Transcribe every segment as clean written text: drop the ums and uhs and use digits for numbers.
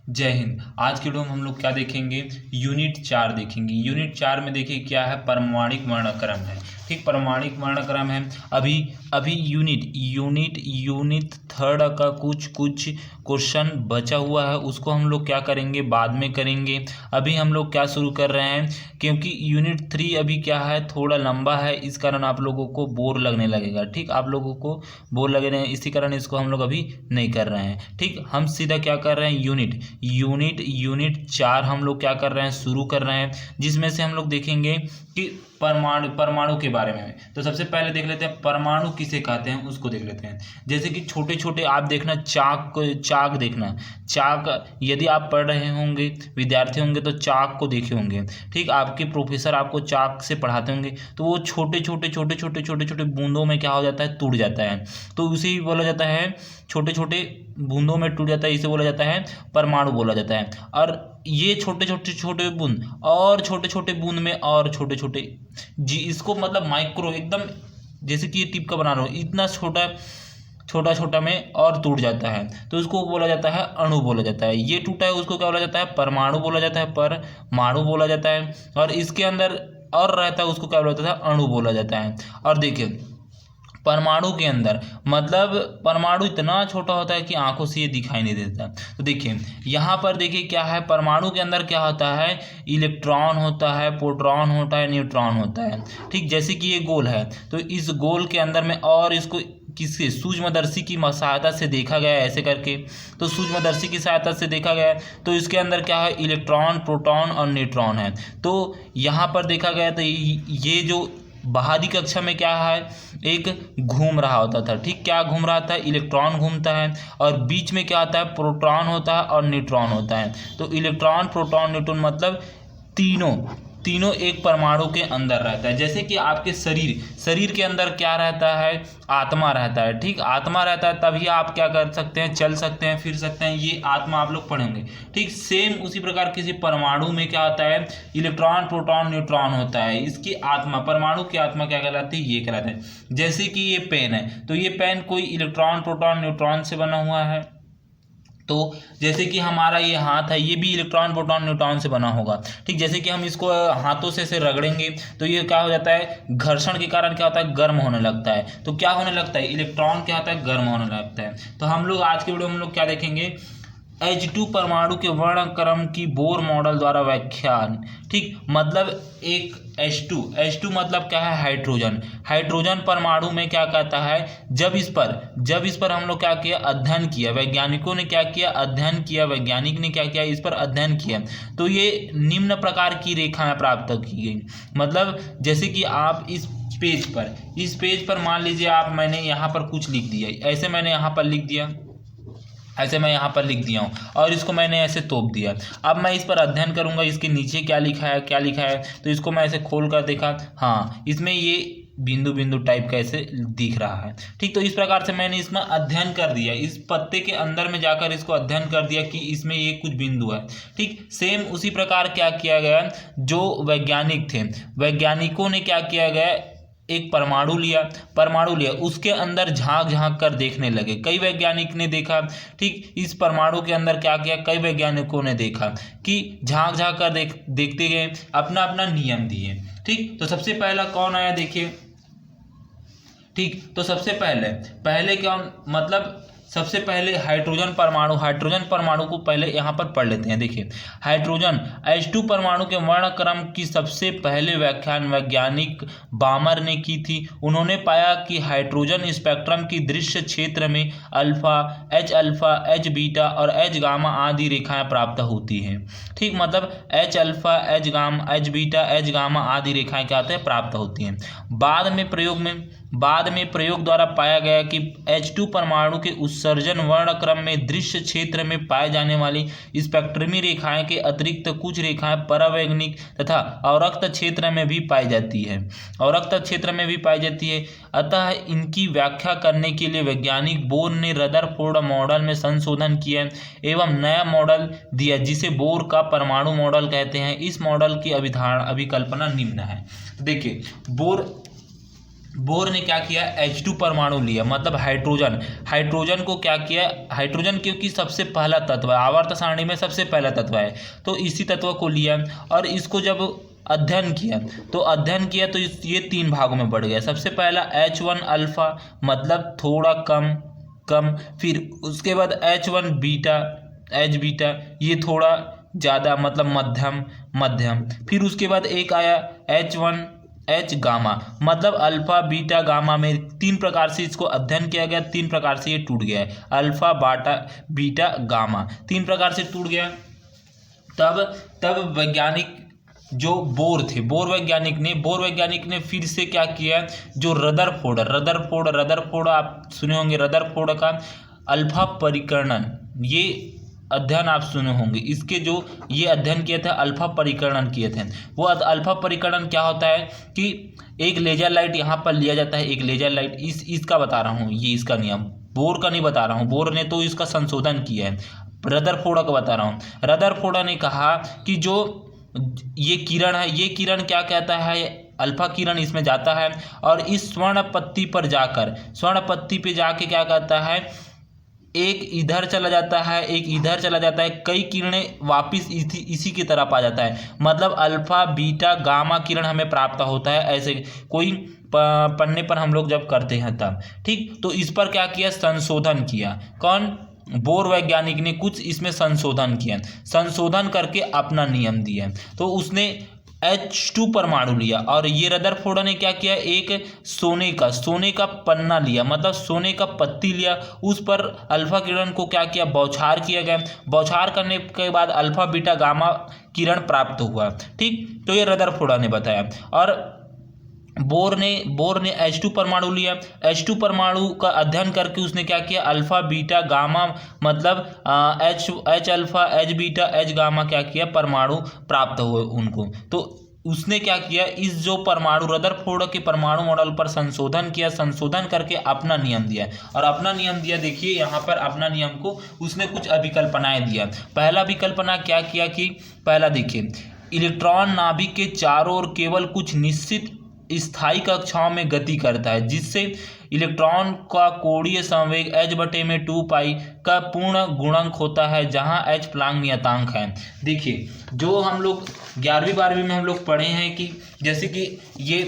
जय हिंद। आज के वीडियो में हम लोग क्या देखेंगे, यूनिट 4 देखेंगे। यूनिट 4 में देखिए क्या है, परमाणिक वर्णक्रम है। ठीक, परमाणिक वर्णक्रम है। अभी अभी यूनिट थर्ड का कुछ क्वेश्चन बचा हुआ है, उसको हम लोग क्या करेंगे, बाद में करेंगे। अभी हम लोग क्या शुरू कर रहे हैं, क्योंकि यूनिट 3 अभी क्या है, थोड़ा लंबा है, इस कारण आप लोगों को बोर लगने लगेगा। ठीक, आप लोगों को बोर लगे रहे, इसी कारण इसको हम लोग अभी नहीं कर रहे हैं। ठीक, हम सीधा क्या कर रहे हैं, यूनिट 4 हम लोग क्या कर रहे हैं, शुरू कर रहे हैं, जिसमें से हम लोग देखेंगे कि परमाणु के बारे में। तो सबसे पहले देख लेते हैं परमाणु किसे कहते हैं, उसको देख लेते हैं। जैसे कि छोटे छोटे आप देखना, चाक देखना, चाक यदि आप पढ़ रहे होंगे, विद्यार्थी होंगे तो चाक को देखे होंगे। ठीक, आपके प्रोफेसर आपको चाक से पढ़ाते होंगे, तो वो छोटे छोटे बूंदों में क्या हो जाता है, टूट जाता है। तो उसे ही बोला जाता है, छोटे छोटे बूंदों में टूट जाता है, इसे बोला जाता है परमाणु बोला जाता है। और ये छोटे बूंद और छोटे बूंद में और छोटे जी, इसको मतलब माइक्रो एकदम, जैसे कि ये टिप का बना रहा हूँ, इतना छोटा में और टूट जाता है, तो उसको बोला जाता है अणु बोला जाता है। ये टूटा है उसको क्या बोला जाता है, परमाणु बोला जाता है, परमाणु बोला जाता है। और इसके अंदर और रहता है, उसको क्या बोला जाता है, अणु बोला जाता है। और देखिए परमाणु के अंदर मतलब परमाणु इतना छोटा होता है कि आंखों से ये दिखाई नहीं देता। तो देखिए यहाँ पर देखिए क्या है, परमाणु के अंदर क्या होता है, इलेक्ट्रॉन होता है, प्रोटॉन होता है, न्यूट्रॉन होता है। ठीक, जैसे कि ये गोल है, तो इस गोल के अंदर में और इसको किससे, सूक्ष्मदर्शी की सहायता से देखा गया है, ऐसे करके। तो सूक्ष्मदर्शी की सहायता से देखा गया है, तो इसके अंदर क्या है, इलेक्ट्रॉन, प्रोटॉन और न्यूट्रॉन है। तो यहाँ पर देखा गया, तो ये जो बाहरी कक्षा में क्या है, एक घूम रहा होता था। ठीक, क्या घूम रहा था, इलेक्ट्रॉन घूमता है, और बीच में क्या आता है, प्रोटॉन होता है और न्यूट्रॉन होता है। तो इलेक्ट्रॉन, प्रोटॉन, न्यूट्रॉन मतलब तीनों एक परमाणु के अंदर रहता है। जैसे कि आपके शरीर के अंदर क्या रहता है, आत्मा रहता है। ठीक, आत्मा रहता है, तभी आप क्या कर सकते हैं, चल सकते हैं, फिर सकते हैं, ये आत्मा आप लोग पढ़ेंगे। ठीक, सेम उसी प्रकार किसी परमाणु में क्या होता है, इलेक्ट्रॉन, प्रोटॉन, न्यूट्रॉन होता है। इसकी आत्मा, परमाणु की आत्मा क्या कहलाती है, ये कहलाते हैं। जैसे कि ये पेन है, तो ये पेन कोई इलेक्ट्रॉन, प्रोटॉन, न्यूट्रॉन से बना हुआ है। तो जैसे कि हमारा ये हाथ है, ये भी इलेक्ट्रॉन, प्रोटॉन, न्यूट्रॉन से बना होगा। ठीक, जैसे कि हम इसको हाथों से रगड़ेंगे, तो ये क्या हो जाता है, घर्षण के कारण क्या होता है, गर्म होने लगता है। तो क्या होने लगता है, इलेक्ट्रॉन क्या होता है, गर्म होने लगता है। तो हम लोग आज के वीडियो में हम लोग क्या देखेंगे, H2 परमाणु के वर्णक्रम की बोर मॉडल द्वारा व्याख्यान। ठीक, मतलब एक H2 मतलब क्या है, हाइड्रोजन परमाणु में क्या कहता है, जब इस पर हम लोग क्या किया, अध्ययन किया, वैज्ञानिकों ने क्या किया, अध्ययन किया, वैज्ञानिक ने क्या किया, इस पर अध्ययन किया, तो ये निम्न प्रकार की रेखाएं प्राप्त की गई। मतलब जैसे कि आप इस पेज पर मान लीजिए मैंने यहाँ पर कुछ लिख दिया, ऐसे मैंने यहाँ पर लिख दिया, ऐसे मैं यहाँ पर लिख दिया हूँ, और इसको मैंने ऐसे तोप दिया। अब मैं इस पर अध्ययन करूँगा, इसके नीचे क्या लिखा है, तो इसको मैं ऐसे खोल कर देखा, हाँ इसमें ये बिंदु टाइप का ऐसे दिख रहा है। ठीक, तो इस प्रकार से मैंने इसमें अध्ययन कर दिया, इस पत्ते के अंदर में जाकर इसको अध्ययन कर दिया कि इसमें ये कुछ बिंदु है। ठीक, सेम उसी प्रकार क्या किया गया, जो वैज्ञानिक थे, वैज्ञानिकों ने क्या किया गया, एक परमाणु लिया, उसके अंदर झांक कर देखने लगे। कई वैज्ञानिक ने देखा, ठीक, इस परमाणु के अंदर क्या किया, कई वैज्ञानिकों ने देखा कि झांक कर देखते गए, अपना अपना नियम दिए। ठीक, तो सबसे पहला कौन आया, देखिए। ठीक, तो सबसे पहले क्या मतलब, सबसे पहले हाइड्रोजन परमाणु को पहले यहाँ पर पढ़ लेते हैं। देखिए हाइड्रोजन H2 परमाणु के वर्णक्रम की सबसे पहले व्याख्यान वैज्ञानिक बामर ने की थी। उन्होंने पाया कि हाइड्रोजन स्पेक्ट्रम की दृश्य क्षेत्र में अल्फा, H बीटा और H गामा आदि रेखाएं प्राप्त होती हैं। ठीक, मतलब H alpha, H beta, H gamma आदि रेखाएं क्या होते हैं, प्राप्त होती हैं। बाद में प्रयोग द्वारा पाया गया कि H2 परमाणु के उत्सर्जन वर्णक्रम में दृश्य क्षेत्र में पाए जाने वाली स्पेक्ट्रमी रेखाएं के अतिरिक्त कुछ रेखाएं परावैंगनिक तथा अवरक्त क्षेत्र में भी पाई जाती है। अतः इनकी व्याख्या करने के लिए वैज्ञानिक बोर ने रदरफोर्ड मॉडल में संशोधन किया एवं नया मॉडल दिया, जिसे बोर का परमाणु मॉडल कहते हैं। इस मॉडल की अभिकल्पना निम्न है। देखिए बोर ने क्या किया, H2 परमाणु लिया, मतलब हाइड्रोजन को क्या किया, हाइड्रोजन क्योंकि सबसे पहला तत्व है, आवर्त सारणी में सबसे पहला तत्व है, तो इसी तत्व को लिया और इसको जब अध्ययन किया तो ये 3 भागों में बढ़ गया। सबसे पहला H1 अल्फा, मतलब थोड़ा कम, फिर उसके बाद H1 बीटा, H बीटा, ये थोड़ा ज़्यादा, मतलब मध्यम, फिर उसके बाद एक आया H गामा, मतलब अल्फा बीटा गामा में 3 प्रकार से इसको अध्ययन किया गया, 3 प्रकार से ये टूट गया है, अल्फा बीटा गामा 3 प्रकार से टूट गया। तब वैज्ञानिक जो बोर वैज्ञानिक ने फिर से क्या किया, जो रदरफोर्ड आप सुने होंगे, रदरफोर्ड का अल्फा परिकर्णन, ये अध्ययन आप सुने होंगे, इसके जो ये अध्ययन किए थे, अल्फा परिकर्णन किए थे। वो अल्फा परिकर्णन क्या होता है कि एक लेजर लाइट यहाँ पर लिया जाता है, एक लेजर लाइट, इसका बता रहा हूँ, ये इसका नियम, बोर का नहीं बता रहा हूँ, बोर ने तो इसका संशोधन किया है, रदरफोर्ड का बता रहा हूँ। रदरफोर्ड ने कहा कि जो ये किरण है, ये किरण क्या कहता है, अल्फा किरण इसमें जाता है और इस स्वर्ण पत्ती पे जाके क्या कहता है, एक इधर चला जाता है, एक इधर चला जाता है, कई किरणें वापस इसी की तरफ आ जाता है, मतलब अल्फा बीटा गामा किरण हमें प्राप्त होता है, ऐसे कोई पढ़ने पर हम लोग जब करते हैं तब, ठीक। तो इस पर क्या किया, संशोधन किया, कौन, बोर वैज्ञानिक ने कुछ इसमें संशोधन करके अपना नियम दिया। तो उसने H2 परमाणु लिया और ये रदरफोर्ड ने क्या किया, एक सोने का पन्ना लिया, मतलब सोने का पत्ती लिया, उस पर अल्फा किरण को क्या किया, बौछार किया गया, बौछार करने के बाद अल्फा बीटा गामा किरण प्राप्त हुआ, ठीक। तो ये रदरफोर्ड ने बताया। और बोर ने H2 परमाणु लिया, H2 परमाणु का अध्ययन करके उसने क्या किया, अल्फा बीटा गामा, मतलब H alpha H beta H gamma क्या किया, परमाणु प्राप्त हुए उनको। तो उसने क्या किया, इस जो परमाणु रदरफोर्ड के परमाणु मॉडल पर संशोधन करके अपना नियम दिया, और अपना नियम दिया, देखिए यहाँ पर अपना नियम को उसने कुछ अभिकल्पनाएं दिया। पहला विकल्पना क्या किया कि, पहला देखिए, इलेक्ट्रॉन नाभिक के चारों ओर केवल कुछ निश्चित स्थायी कक्षाओं में गति करता है, जिससे इलेक्ट्रॉन का कोणीय संवेग h/2 पाई का पूर्ण गुणक होता है, जहां h प्लैंक नियतांक है। देखिए, जो हम लोग 11वीं 12वीं में हम लोग पढ़े हैं कि जैसे कि ये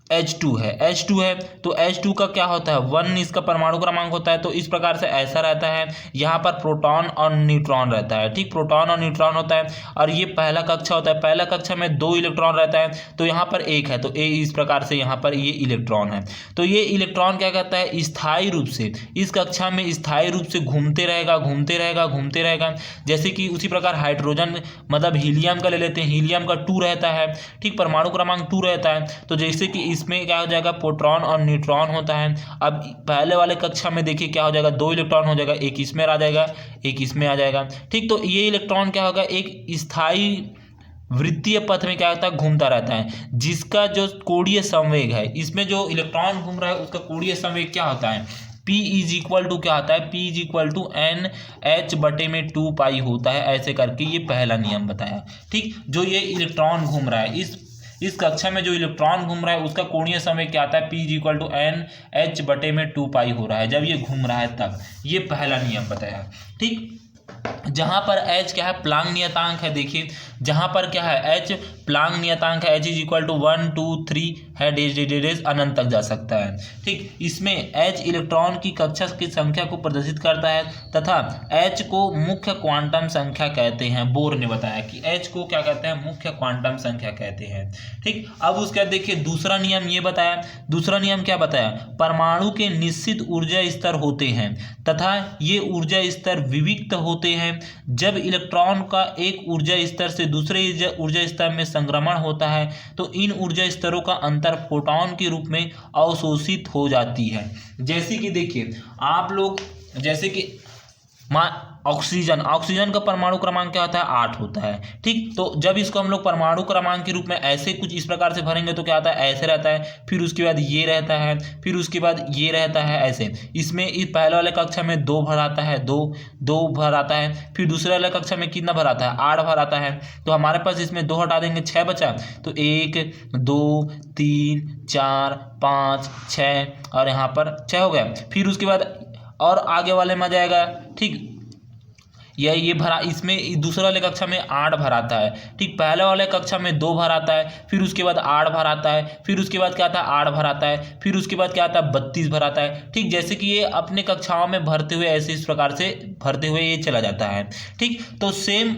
H2 है, तो H2 का क्या होता है, 1 इसका परमाणु क्रमांक होता है, तो इस प्रकार से ऐसा रहता है, यहाँ पर प्रोटॉन और न्यूट्रॉन रहता है, ठीक, प्रोटॉन और न्यूट्रॉन होता है, और ये पहला कक्षा होता है, पहला कक्षा में 2 इलेक्ट्रॉन रहता है, तो यहाँ पर 1 है, तो इस प्रकार से यहाँ पर ये इलेक्ट्रॉन है। तो ये इलेक्ट्रॉन क्या कहता है, स्थायी रूप से इस कक्षा में स्थायी रूप से घूमते रहेगा, जैसे कि उसी प्रकार हाइड्रोजन, मतलब हीलियम का ले लेते हैं, हीलियम का 2 रहता है, ठीक, परमाणु क्रमांक 2 रहता है, तो जैसे कि इसमें क्या हो जाएगा, प्रोटॉन और न्यूट्रॉन होता है। अब पहले वाले कक्षा में देखिए क्या हो जाएगा, 2 इलेक्ट्रॉन हो जाएगा, एक इसमें आ जाएगा, एक इसमें आ जाएगा, ठीक। तो ये इलेक्ट्रॉन क्या होगा, एक स्थायी वृत्तीय पथ में क्या होता है, घूमता रहता है, जिसका जो कोणीय संवेग है, इसमें जो इलेक्ट्रॉन घूम रहा है उसका कोणीय संवेग क्या होता है, P = क्या होता है, P = NH/2 पाई होता है, ऐसे करके ये पहला नियम बताया, ठीक। जो ये इलेक्ट्रॉन घूम रहा है, इस कक्षा में जो इलेक्ट्रॉन घूम रहा है उसका कोणीय संवेग क्या आता है, P = NH/2 पाई हो रहा है, जब ये घूम रहा है तब, ये पहला नियम बताया, ठीक। जहां पर H क्या है, प्लैंक नियतांक है, देखिए जहां पर क्या है, H प्लैंक नियतांक है, H = 1 2 3 है, डेज अनंत तक जा सकता है, ठीक। इसमें H इलेक्ट्रॉन की कक्षा की संख्या को प्रदर्शित करता है तथा H को मुख्य क्वांटम संख्या कहते हैं। बोर ने बताया कि H को क्या कहते हैं, मुख्य क्वांटम संख्या कहते हैं, ठीक। अब उसके बाद देखिए दूसरा नियम ये बताया, दूसरा नियम क्या बताया, परमाणु के निश्चित ऊर्जा स्तर होते हैं तथा ये ऊर्जा स्तर विविक्त होते हैं। जब इलेक्ट्रॉन का एक ऊर्जा स्तर से दूसरे ऊर्जा स्तर में संक्रमण होता है तो इन ऊर्जा स्तरों का अंतर फोटॉन के रूप में अवशोषित हो जाती है। जैसे कि देखिए आप लोग, जैसे कि ऑक्सीजन, ऑक्सीजन का परमाणु क्रमांक क्या होता है 8 होता है। ठीक, तो जब इसको हम लोग परमाणु क्रमांक के रूप में ऐसे कुछ इस प्रकार से भरेंगे तो क्या आता है ऐसे रहता है, फिर उसके बाद ये रहता है, फिर उसके बाद ये रहता है ऐसे। इसमें इस पहले वाले कक्षा में 2 भर आता है, 2 भर आता है, फिर दूसरे वाले कक्षा में कितना भर आता है 8 भर आता है। तो हमारे पास इसमें 2 हटा देंगे 6 बचा, तो 1 2 3 4 5 6 और यहाँ पर 6 हो गया। फिर उसके बाद और आगे वाले में आ जाएगा। ठीक, ये भरा, इसमें दूसरे वाले कक्षा में 8 भर आता है। ठीक, पहले वाले कक्षा में 2 भर आता है, फिर उसके बाद 8 भर आता है, फिर उसके बाद क्या आता है 8 भर आता है, फिर उसके बाद क्या आता है 32 भर आता है। ठीक, जैसे कि ये अपने कक्षाओं में भरते हुए ऐसे इस प्रकार से भरते हुए ये चला जाता है। ठीक, तो सेम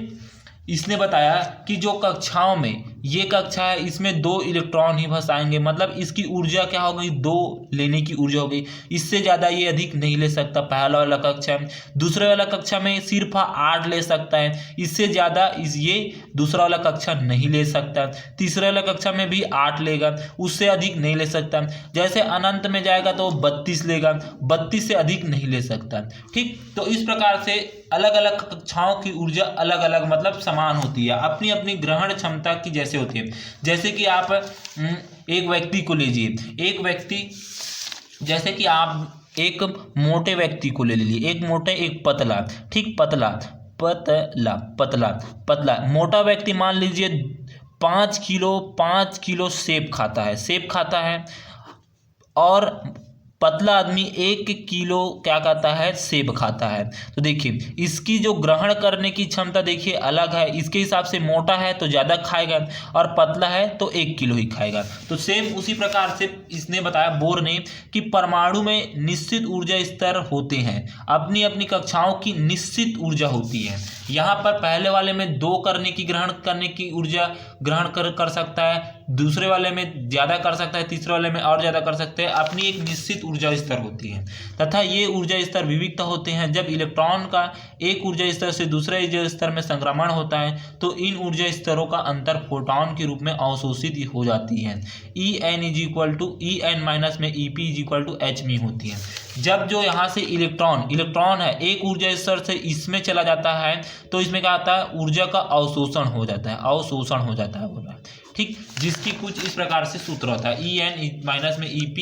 इसने बताया कि जो कक्षाओं में ये कक्षा है इसमें 2 इलेक्ट्रॉन ही बस आएंगे, मतलब इसकी ऊर्जा क्या हो गई 2 लेने की ऊर्जा हो गई, इससे ज़्यादा ये अधिक नहीं ले सकता। पहला वाला कक्षा में, दूसरे वाला कक्षा में सिर्फ 8 ले सकता है, इससे ज़्यादा ये दूसरा वाला कक्षा नहीं ले सकता। तीसरे वाला कक्षा में भी 8 लेगा, उससे अधिक नहीं ले सकता। जैसे अनंत में जाएगा तो 32 लेगा, 32 से अधिक नहीं ले सकता। ठीक, तो इस प्रकार से अलग अलग कक्षाओं की ऊर्जा अलग अलग मतलब समान होती है, अपनी अपनी ग्रहण क्षमता की जैसे होती है। जैसे कि आप एक व्यक्ति को लीजिए, एक व्यक्ति, जैसे कि आप एक मोटे व्यक्ति को ले लीजिए, एक मोटे एक पतला। ठीक, पतला पतला पतला पतला मोटा व्यक्ति मान लीजिए 5 किलो सेब खाता है, और पतला आदमी 1 किलो क्या खाता है सेब खाता है। तो देखिए इसकी जो ग्रहण करने की क्षमता देखिए अलग है, इसके हिसाब से मोटा है तो ज़्यादा खाएगा और पतला है तो 1 किलो ही खाएगा। तो सेम उसी प्रकार से इसने बताया बोर ने कि परमाणु में निश्चित ऊर्जा स्तर होते हैं, अपनी अपनी कक्षाओं की निश्चित ऊर्जा होती है। यहाँ पर पहले वाले में 2 ग्रहण करने की ऊर्जा ग्रहण कर सकता है, दूसरे वाले में ज़्यादा कर सकता है, तीसरे वाले में और ज़्यादा कर सकते हैं। अपनी एक निश्चित ऊर्जा स्तर होती है तथा ये ऊर्जा स्तर विविक्त होते हैं। जब इलेक्ट्रॉन का एक ऊर्जा स्तर से दूसरे ऊर्जा स्तर में संक्रमण होता है तो इन ऊर्जा स्तरों का अंतर फोटॉन के रूप में अवशोषित हो जाती है। En En माइनस में Ep H में होती है। जब जो यहाँ से इलेक्ट्रॉन है एक ऊर्जा स्तर से इसमें चला जाता है तो इसमें क्या आता है ऊर्जा का अवशोषण हो जाता है बोला। ठीक, जिसकी कुछ इस प्रकार से सूत्र होता है En माइनस में Ep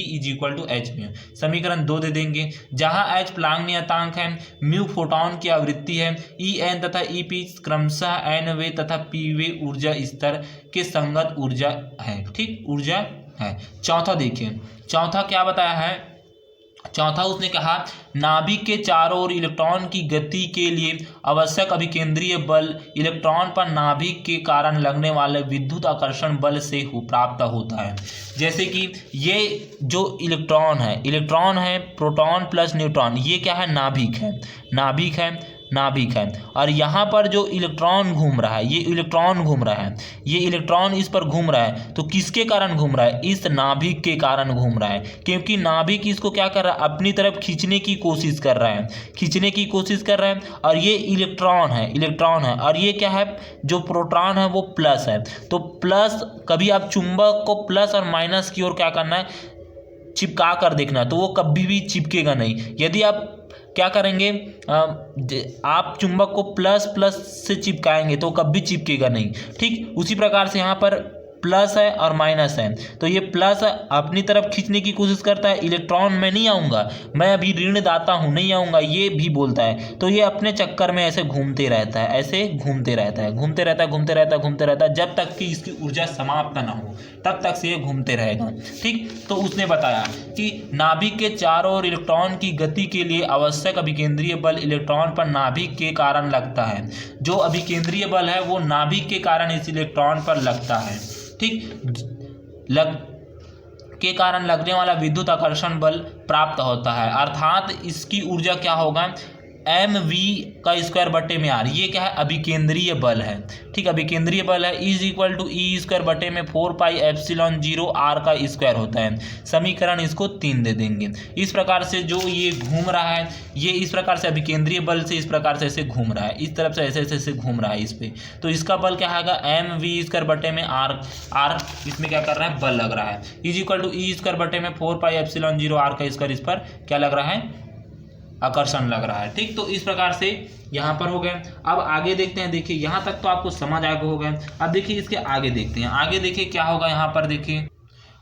H में। समीकरण 2 दे देंगे, जहां H प्लांक नियतांक है, म्यू फोटॉन की आवृत्ति है, En तथा Ep क्रमशः n वे तथा p वे ऊर्जा स्तर के संगत ऊर्जा है। ठीक, ऊर्जा है। चौथा देखिए, चौथा क्या बताया है, चौथा उसने कहा नाभिक के चारों ओर इलेक्ट्रॉन की गति के लिए आवश्यक अभिकेंद्रीय बल इलेक्ट्रॉन पर नाभिक के कारण लगने वाले विद्युत आकर्षण बल से प्राप्त होता है। जैसे कि ये जो इलेक्ट्रॉन है प्रोटॉन प्लस न्यूट्रॉन, ये क्या है नाभिक है और यहाँ पर जो इलेक्ट्रॉन घूम रहा है ये इलेक्ट्रॉन इस पर घूम रहा है, तो किसके कारण घूम रहा है, इस नाभिक के कारण घूम रहा है, क्योंकि नाभिक इसको क्या कर रहा है अपनी तरफ खींचने की कोशिश कर रहा है और ये इलेक्ट्रॉन है और ये क्या है जो प्रोटॉन है वो प्लस है। तो प्लस, कभी आप चुंबक को प्लस और माइनस की ओर क्या करना है चिपका कर देखना, तो वो कभी भी चिपकेगा नहीं। यदि आप क्या करेंगे आप चुंबक को प्लस से चिपकाएंगे तो कभी चिपकेगा नहीं। ठीक, उसी प्रकार से यहाँ पर प्लस है और माइनस है, तो ये प्लस अपनी तरफ खींचने की कोशिश करता है, इलेक्ट्रॉन में नहीं आऊँगा, मैं अभी ऋण दाता हूँ नहीं आऊँगा ये भी बोलता है। तो ये अपने चक्कर में ऐसे घूमते रहता है जब तक कि इसकी ऊर्जा समाप्त ना हो तब तक से ये घूमते रहेगा। ठीक, तो उसने बताया कि नाभिक के चारों ओर इलेक्ट्रॉन की गति के लिए आवश्यक अभिकेंद्रीय बल इलेक्ट्रॉन पर नाभिक के कारण लगता है। जो अभिकेंद्रीय बल है वो नाभिक के कारण इस इलेक्ट्रॉन पर लगता है। ठीक, के कारण लगने वाला विद्युत आकर्षण बल प्राप्त होता है, अर्थात इसकी ऊर्जा क्या होगा mv²/r। ये क्या है अभिकेंद्रीय बल है। ठीक, अभिकेंद्रीय बल है E=E²/में 4πε0r² होता है। समीकरण इसको 3 दे देंगे। इस प्रकार से जो ये घूम रहा है ये इस प्रकार से अभिकेंद्रीय बल से इस प्रकार से ऐसे घूम रहा है, इस तरफ से ऐसे घूम रहा है इस पे, तो इसका बल क्या आएगा mv²/में r इसमें क्या कर रहा है बल लग रहा है E=E²/में 4πε0r² इस पर क्या लग रहा है आकर्षण लग रहा है। ठीक, तो इस प्रकार से यहाँ पर हो गए। अब आगे देखते हैं, देखिए यहाँ तक तो आपको समझ आगे हो गए। अब देखिए इसके आगे देखते हैं, आगे देखिए क्या होगा यहाँ पर देखिए।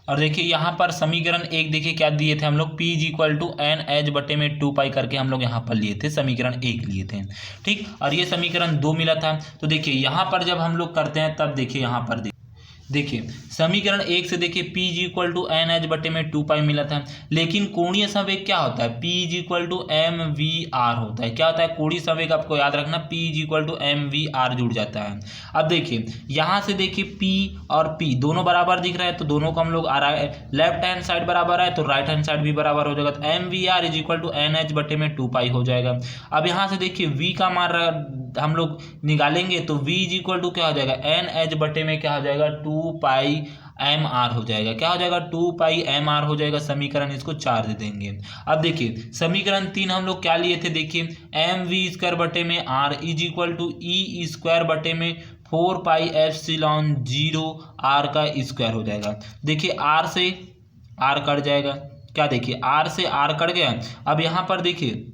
और देखिए यहाँ पर समीकरण एक देखिए क्या दिए थे हम लोग, P is equal to n h बटे में 2 पाई करके हम लोग यहाँ पर लिए थे, समीकरण एक लिए थे। ठीक, और ये समीकरण 2 मिला था। तो देखिए यहाँ पर जब हम लोग करते हैं तब देखिए यहाँ पर देखिए समीकरण एक से देखिए P is equal to n h बटे में 2 पाई मिला था, लेकिन कोणीय संवेग क्या होता है, P is equal to m v r होता है। क्या होता है कोणीय संवेग, आपको याद रखना P is equal to m v r जुड़ जाता है। अब देखिए यहाँ से देखिए P और P दोनों बराबर दिख रहा है, तो दोनों को हम लोग लेफ्ट हैंड साइड बराबर है तो राइट हैंड साइड भी बराबर हो जाएगा, तो m v r is equal to n h बटे में 2 पाई हो जाएगा। अब यहाँ से देखिए V का मान हम लोग निकालेंगे तो V इज इक्वल टू क्या हो जाएगा, एन एच बटे में क्या हो जाएगा 2 पाई एम आर हो जाएगा। क्या हो जाएगा 2 पाई एम आर हो जाएगा। समीकरण इसको 4 दे देंगे। अब देखिए समीकरण 3 हम लोग क्या लिए थे, देखिए एम वी स्क्वायर बटे में r is equal to E square बटे में 4 पाई एप्सिलॉन 0 आर का स्क्वायर हो जाएगा। देखिए आर से आर कट जाएगा, क्या देखिए आर से आर कट गया। अब यहाँ पर देखिए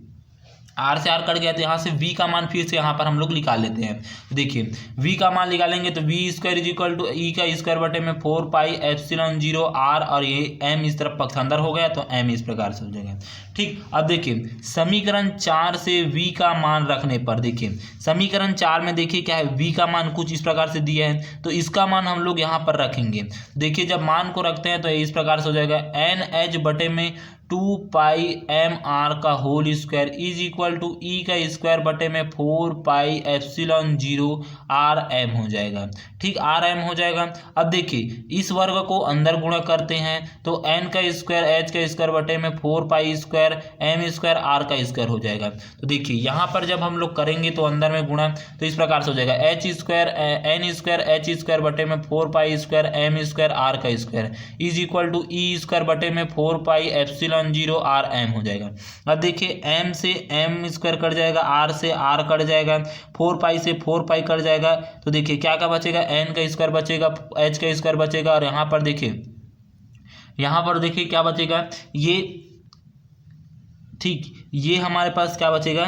आर से आर कट गया तो यहाँ से V का मान फिर से यहाँ पर हम लोग निकाल लेते हैं। देखिए V का मान निकालेंगे तो V square is equal to E का स्क्वायर बटे में 4 पाई एप्सिलॉन 0 आर, और ये M इस तरफ पक्ष अंदर हो गया तो M इस प्रकार से हो जाएगा। ठीक, अब देखिए समीकरण 4 से V का मान रखने पर देखिए समीकरण 4 में देखिए क्या है, V का मान कुछ इस प्रकार से दिया है तो इसका मान हम लोग यहाँ पर रखेंगे। देखिए जब मान को रखते हैं तो इस प्रकार से हो जाएगा एन एच बटे में 2 पाई एम आर का whole square is equal to E का स्क्वायर बटे में 4 पाई एप्सिलॉन 0 आर एम हो जाएगा। ठीक, आर एम हो जाएगा। अब देखिए इस वर्ग को अंदर गुणा करते हैं तो एन का स्क्वायर एच का स्क्वायर बटे में 4 pi square M square are का स्क्वायर हो जाएगा। तो देखिए यहाँ पर जब हम लोग करेंगे तो अंदर में गुणा तो इस प्रकार से हो जाएगा H square N square H square बटे में 4 pi square M square are का square is equal to E square बटे में 4 पाई एप्सिलॉन 0 आर एम हो जाएगा। अब देखिए m से m स्क्वायर कट जाएगा, r से r कट जाएगा, 4 पाई से 4 पाई कट जाएगा, तो देखिए क्या क्या बचेगा, n का स्क्वायर बचेगा, h का स्क्वायर बचेगा, और यहाँ पर देखिए क्या बचेगा ये। ठीक, ये हमारे पास क्या बचेगा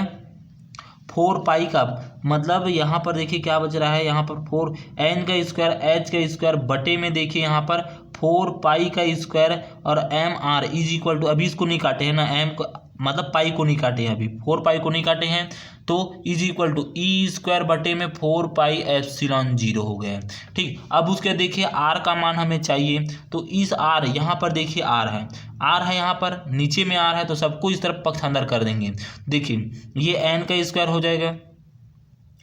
4 पाई का, मतलब यहाँ पर देखिए क्या बच रहा है, यहाँ पर 4 n का स्क्वायर h का स्क्वायर बटे में देखिए यहाँ पर 4 पाई का स्क्वायर और m r is equal to, अभी इसको नहीं काटे हैं ना, एम को मतलब पाई को नहीं काटे हैं, अभी 4 पाई को नहीं काटे हैं, तो is equal to E square बटे में 4 पाई एप्सिलॉन 0 हो गया। ठीक, अब उसके देखिए आर का मान हमें चाहिए, तो इस आर यहाँ पर देखिए आर है यहाँ पर नीचे में आर है, तो सबको इस तरफ पक्ष अंदर कर देंगे। देखिए ये एन का स्क्वायर हो जाएगा,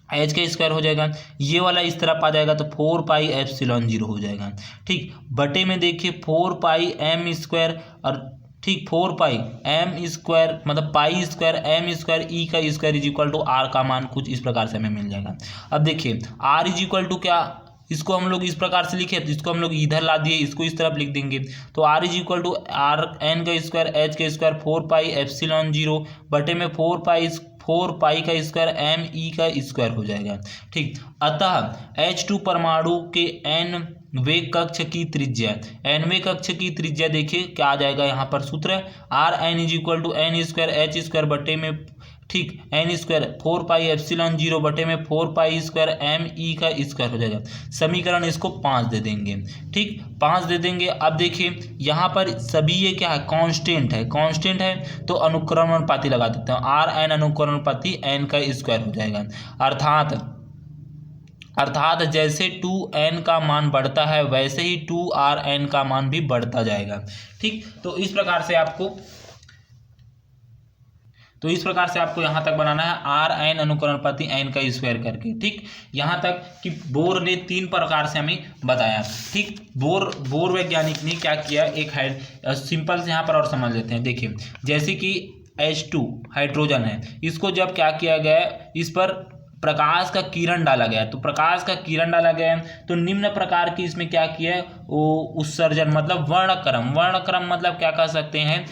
एच का स्क्वायर हो जाएगा, ये वाला इस तरफ आ जाएगा तो 4 पाई एप्सिलॉन 0 हो जाएगा। ठीक, बटे में देखिए 4 पाई एम स्क्वायर, और ठीक 4 पाई एम स्क्वायर मतलब pi square M square e का square is equal to r का मान कुछ इस प्रकार से हमें मिल जाएगा। अब देखिए आर इज इक्वल टू क्या, इसको हम लोग इस प्रकार से लिखे तो इसको हम लोग इधर ला दिए, इसको इस तरफ लिख देंगे, तो r is equal to r n का स्क्वायर एच का स्क्वायर 4 पाई एप्सिलॉन 0 बटे में 4 पाई का स्क्वायर एम ई का स्क्वायर हो जाएगा। ठीक, अतः H2 परमाणु के n वेग कक्ष की त्रिज्या, nवें कक्ष की त्रिज्या देखिए क्या आ जाएगा, यहाँ पर सूत्र r n is equal to n square H square बटे में ठीक एन स्क्वायर 4 पाई एप्सिलॉन 0 बटे में 4 पाई स्क्वायर एम ई का स्क्वायर हो जाएगा। समीकरण इसको 5 दे देंगे। ठीक, 5 दे देंगे। अब देखिए यहाँ पर सभी ये क्या है, कांस्टेंट है तो अनुक्रमणपाती लगा देते हैं, आर एन अनुक्रमणपाती एन का स्क्वायर हो जाएगा। अर्थात जैसे 2n का मान बढ़ता है वैसे ही 2rn का मान भी बढ़ता जाएगा। ठीक, तो इस प्रकार से आपको यहाँ तक बनाना है आर एन अनुकरणपति एन का स्क्वायर करके। ठीक, यहाँ तक कि बोर ने 3 प्रकार से हमें बताया। ठीक, बोर वैज्ञानिक ने क्या किया, एक सिंपल से यहाँ पर और समझ लेते हैं। देखिए जैसे कि H2 हाइड्रोजन है, इसको जब क्या किया गया, इस पर प्रकाश का किरण डाला गया, तो प्रकाश का किरण डाला गया तो निम्न प्रकार की इसमें क्या किया, वो उत्सर्जन मतलब वर्णक्रम मतलब क्या कह सकते हैं,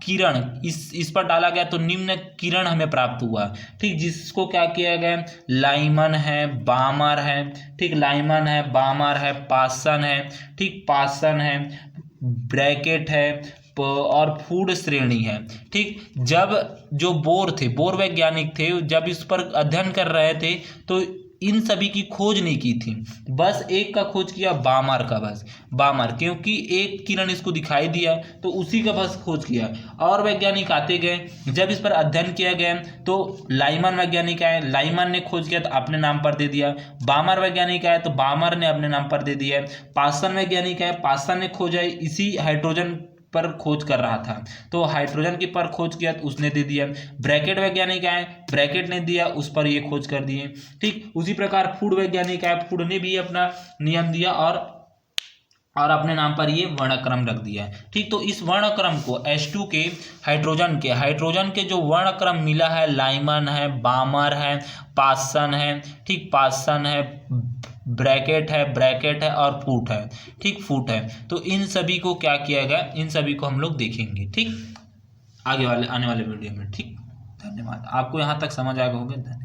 किरण इस पर डाला गया तो निम्न किरण हमें प्राप्त हुआ। ठीक, जिसको क्या किया गया, लाइमन है, बामर है, ठीक लाइमन है, बामर है, पासन है, ठीक पासन है, ब्रैकेट है, और फूड श्रेणी है। ठीक, जब जो बोर वैज्ञानिक थे, जब इस पर अध्ययन कर रहे थे तो इन सभी की खोज नहीं की थी, बस एक का खोज किया, बामर का, बस बामर, क्योंकि एक किरण इसको दिखाई दिया तो उसी का बस खोज किया। और वैज्ञानिक आते गए, जब इस पर अध्ययन किया गया तो लाइमन वैज्ञानिक आए, लाइमन ने खोज किया तो अपने नाम पर दे दिया। बामर वैज्ञानिक आए तो बामर ने अपने नाम पर दे दिया। पासन वैज्ञानिक आए, पासन ने खोजा इसी हाइड्रोजन पर खोज कर रहा था तो हाइड्रोजन के पर खोज किया तो उसने दे दिया। ब्रैकेट वैज्ञानिक आए, ब्रैकेट ने दिया, उस पर ये खोज कर दिए। ठीक, उसी प्रकार फूड वैज्ञानिक आए, फूड ने भी अपना नियम दिया और अपने नाम पर ये वर्णक्रम रख दिया। ठीक, तो इस वर्णक्रम को H2 के हाइड्रोजन के जो वर्णक्रम मिला है, लाइमन है, बामर है, पासन है, ठीक, पासन है, ब्रैकेट है और फूट है। ठीक, फूट है, तो इन सभी को क्या किया गया, इन सभी को हम लोग देखेंगे। ठीक, आने वाले वीडियो में। ठीक, धन्यवाद। आपको यहाँ तक समझ आ गया होगा। धन्यवाद।